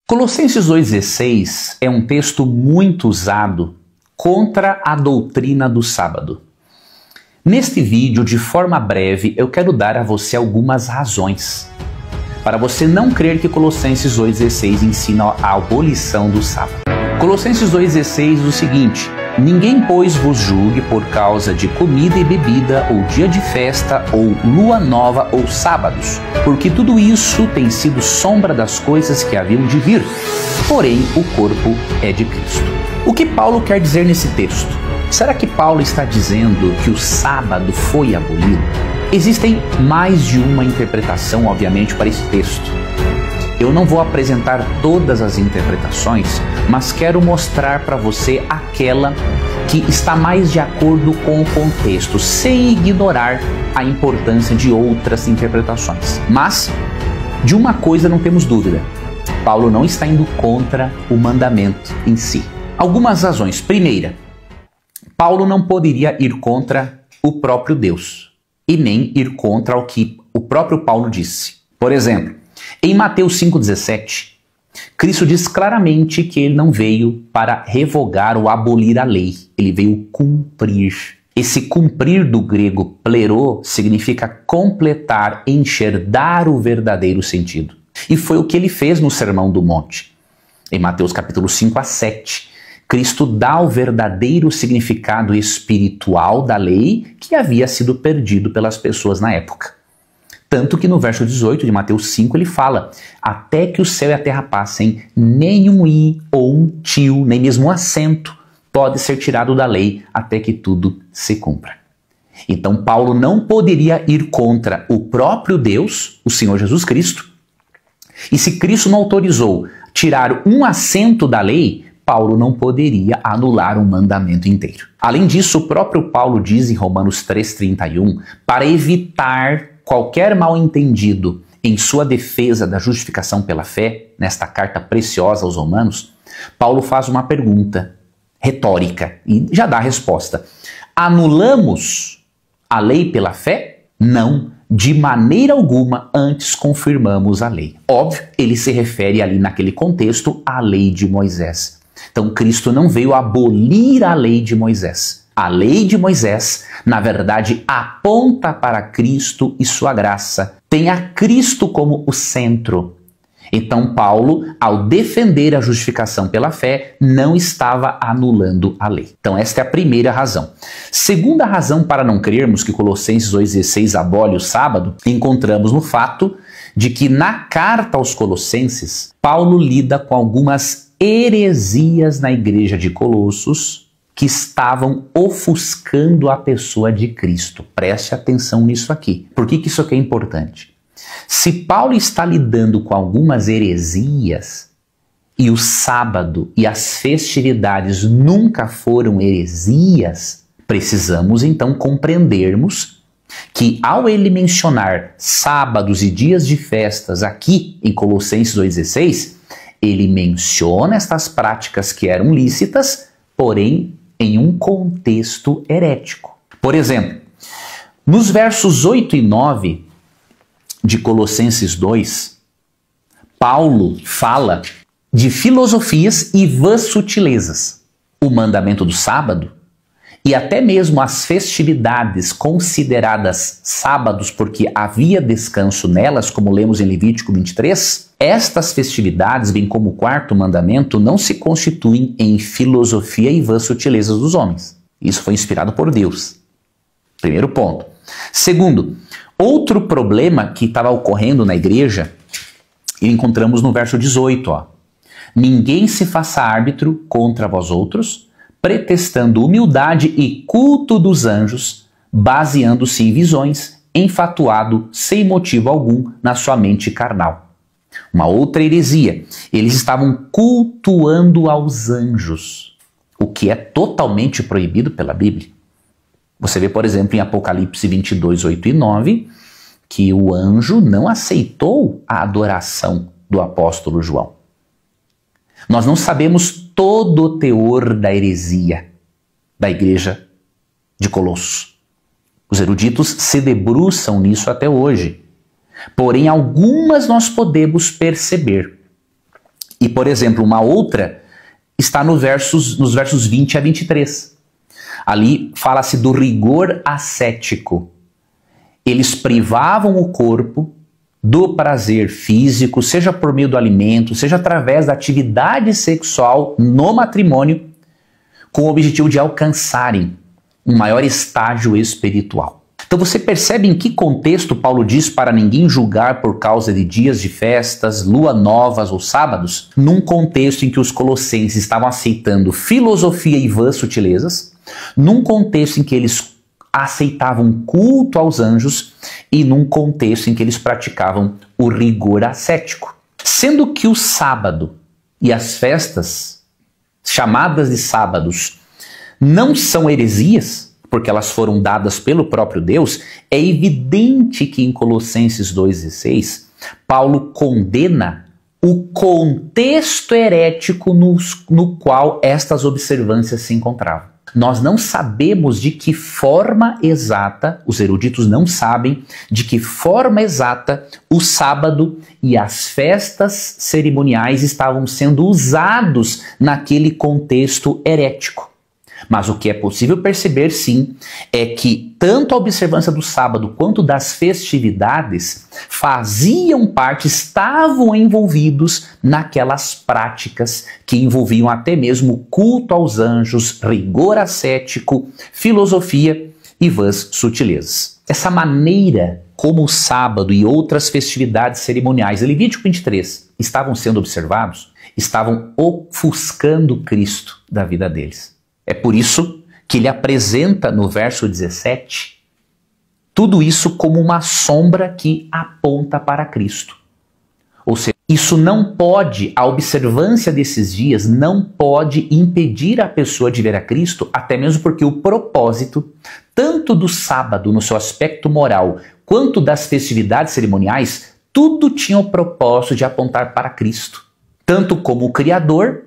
Colossenses 2,16 é um texto muito usado contra a doutrina do sábado. Neste vídeo, de forma breve, eu quero dar a você algumas razões para você não crer que Colossenses 2,16 ensina a abolição do sábado. Colossenses 2,16 diz o seguinte: ninguém, pois, vos julgue por causa de comida e bebida, ou dia de festa, ou lua nova, ou sábados, porque tudo isso tem sido sombra das coisas que haviam de vir, porém o corpo é de Cristo. O que Paulo quer dizer nesse texto? Será que Paulo está dizendo que o sábado foi abolido? Existem mais de uma interpretação, obviamente, para esse texto. Eu não vou apresentar todas as interpretações, mas quero mostrar para você aquela que está mais de acordo com o contexto, sem ignorar a importância de outras interpretações. Mas, de uma coisa não temos dúvida: Paulo não está indo contra o mandamento em si. Algumas razões. Primeira, Paulo não poderia ir contra o próprio Deus e nem ir contra o que o próprio Paulo disse. Por exemplo, em Mateus 5,17, Cristo diz claramente que ele não veio para revogar ou abolir a lei, ele veio cumprir. Esse cumprir do grego plerô significa completar, encher, dar o verdadeiro sentido. E foi o que ele fez no Sermão do Monte. Em Mateus capítulo 5-7, Cristo dá o verdadeiro significado espiritual da lei que havia sido perdido pelas pessoas na época. Tanto que no verso 18 de Mateus 5 ele fala: até que o céu e a terra passem, nem um i ou um tio, nem mesmo um acento pode ser tirado da lei até que tudo se cumpra. Então Paulo não poderia ir contra o próprio Deus, o Senhor Jesus Cristo, e se Cristo não autorizou tirar um acento da lei, Paulo não poderia anular um mandamento inteiro. Além disso, o próprio Paulo diz em Romanos 3,31, para evitar qualquer mal-entendido em sua defesa da justificação pela fé, nesta carta preciosa aos Romanos, Paulo faz uma pergunta retórica e já dá a resposta. Anulamos a lei pela fé? Não, de maneira alguma, antes confirmamos a lei. Óbvio, ele se refere ali naquele contexto à lei de Moisés. Então Cristo não veio abolir a lei de Moisés. A lei de Moisés, na verdade, aponta para Cristo e sua graça. Tem a Cristo como o centro. Então Paulo, ao defender a justificação pela fé, não estava anulando a lei. Então esta é a primeira razão. Segunda razão para não crermos que Colossenses 2,16 abole o sábado, encontramos no fato de que na carta aos Colossenses, Paulo lida com algumas heresias na igreja de Colossos que estavam ofuscando a pessoa de Cristo. Preste atenção nisso aqui. Por que isso aqui é importante? Se Paulo está lidando com algumas heresias, e o sábado e as festividades nunca foram heresias, precisamos então compreendermos que ao ele mencionar sábados e dias de festas aqui em Colossenses 2,16, ele menciona estas práticas que eram lícitas, porém em um contexto herético. Por exemplo, nos versos 8 e 9 de Colossenses 2, Paulo fala de filosofias e vãs sutilezas. O mandamento do sábado e até mesmo as festividades consideradas sábados porque havia descanso nelas, como lemos em Levítico 23, estas festividades, bem como o quarto mandamento, não se constituem em filosofia e vãs sutilezas dos homens. Isso foi inspirado por Deus. Primeiro ponto. Segundo, outro problema que estava ocorrendo na igreja, encontramos no verso 18. Ninguém se faça árbitro contra vós outros, pretextando humildade e culto dos anjos, baseando-se em visões, enfatuado, sem motivo algum, na sua mente carnal. Uma outra heresia, eles estavam cultuando aos anjos, o que é totalmente proibido pela Bíblia. Você vê, por exemplo, em Apocalipse 22, 8 e 9, que o anjo não aceitou a adoração do apóstolo João. Nós não sabemos todo o teor da heresia da igreja de Colossos. Os eruditos se debruçam nisso até hoje. Porém, algumas nós podemos perceber. E, por exemplo, uma outra está nos versos 20 a 23. Ali fala-se do rigor ascético. Eles privavam o corpo do prazer físico, seja por meio do alimento, seja através da atividade sexual no matrimônio, com o objetivo de alcançarem um maior estágio espiritual. Então você percebe em que contexto Paulo diz para ninguém julgar por causa de dias de festas, lua novas ou sábados? Num contexto em que os colossenses estavam aceitando filosofia e vãs sutilezas, num contexto em que eles aceitavam culto aos anjos e num contexto em que eles praticavam o rigor ascético. Sendo que o sábado e as festas, chamadas de sábados, não são heresias, porque elas foram dadas pelo próprio Deus, é evidente que em Colossenses 2,16, Paulo condena o contexto herético no qual estas observâncias se encontravam. Nós não sabemos de que forma exata, os eruditos não sabem de que forma exata o sábado e as festas cerimoniais estavam sendo usados naquele contexto herético. Mas o que é possível perceber, sim, é que tanto a observância do sábado quanto das festividades faziam parte, estavam envolvidos naquelas práticas que envolviam até mesmo culto aos anjos, rigor ascético, filosofia e vãs sutilezas. Essa maneira como o sábado e outras festividades cerimoniais, Levítico 23, estavam sendo observados, estavam ofuscando Cristo da vida deles. É por isso que ele apresenta no verso 17 tudo isso como uma sombra que aponta para Cristo. Ou seja, isso não pode, a observância desses dias não pode impedir a pessoa de ver a Cristo, até mesmo porque o propósito, tanto do sábado no seu aspecto moral, quanto das festividades cerimoniais, tudo tinha o propósito de apontar para Cristo, tanto como o Criador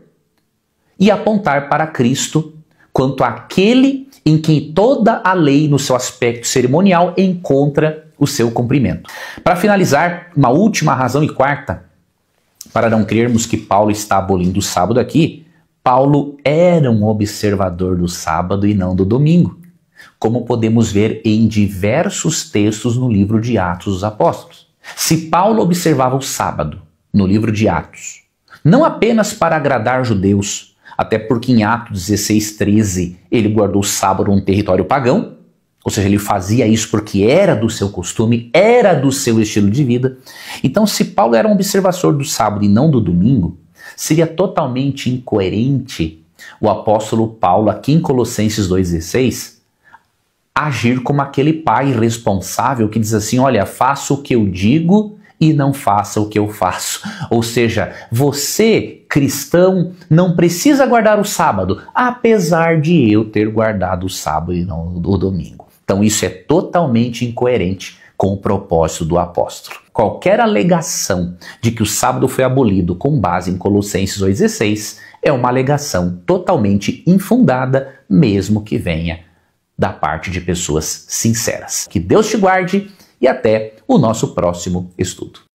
e apontar para Cristo quanto aquele em que toda a lei no seu aspecto cerimonial encontra o seu cumprimento. Para finalizar, uma última razão e quarta, para não crermos que Paulo está abolindo o sábado aqui, Paulo era um observador do sábado e não do domingo, como podemos ver em diversos textos no livro de Atos dos Apóstolos. Se Paulo observava o sábado no livro de Atos, não apenas para agradar judeus, até porque em Atos 16:13 ele guardou o sábado num território pagão, ou seja, ele fazia isso porque era do seu costume, era do seu estilo de vida. Então, se Paulo era um observador do sábado e não do domingo, seria totalmente incoerente o apóstolo Paulo, aqui em Colossenses 2,16, agir como aquele pai responsável que diz assim, olha, faça o que eu digo e não faça o que eu faço. Ou seja, você, cristão, não precisa guardar o sábado, apesar de eu ter guardado o sábado e não o domingo. Então isso é totalmente incoerente com o propósito do apóstolo. Qualquer alegação de que o sábado foi abolido com base em Colossenses 2,16 é uma alegação totalmente infundada, mesmo que venha da parte de pessoas sinceras. Que Deus te guarde e até o nosso próximo estudo.